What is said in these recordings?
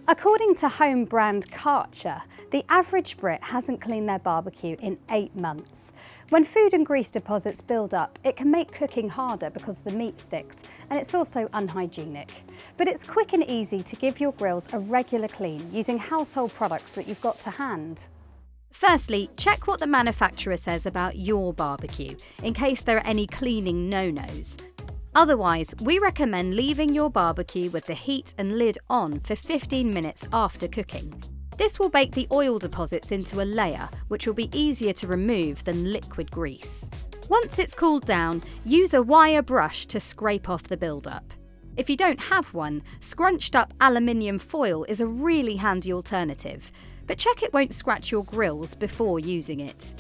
According to home brand Karcher, the average Brit hasn't cleaned their barbecue in 8 months. When food and grease deposits build up, it can make cooking harder because the meat sticks, and it's also unhygienic. But it's quick and easy to give your grills a regular clean using household products that you've got to hand. Firstly, check what the manufacturer says about your barbecue, in case there are any cleaning no-nos. Otherwise, we recommend leaving your barbecue with the heat and lid on for 15 minutes after cooking. This will bake the oil deposits into a layer, which will be easier to remove than liquid grease. Once it's cooled down, use a wire brush to scrape off the buildup. If you don't have one, scrunched up aluminium foil is a really handy alternative, but check it won't scratch your grills before using it.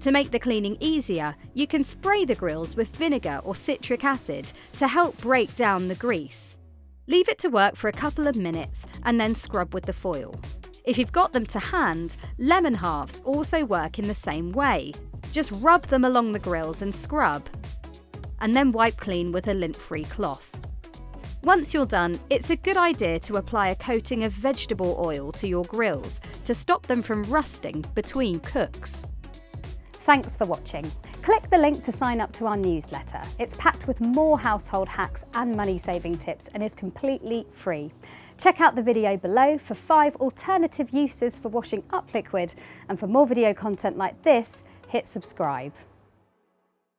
To make the cleaning easier, you can spray the grills with vinegar or citric acid to help break down the grease. Leave it to work for a couple of minutes and then scrub with the foil. If you've got them to hand, lemon halves also work in the same way. Just rub them along the grills and scrub, and then wipe clean with a lint-free cloth. Once you're done, it's a good idea to apply a coating of vegetable oil to your grills to stop them from rusting between cooks. Thanks for watching. Click the link to sign up to our newsletter. It's packed with more household hacks and money-saving tips and is completely free. Check out the video below for 5 alternative uses for washing up liquid, and for more video content like this, hit subscribe.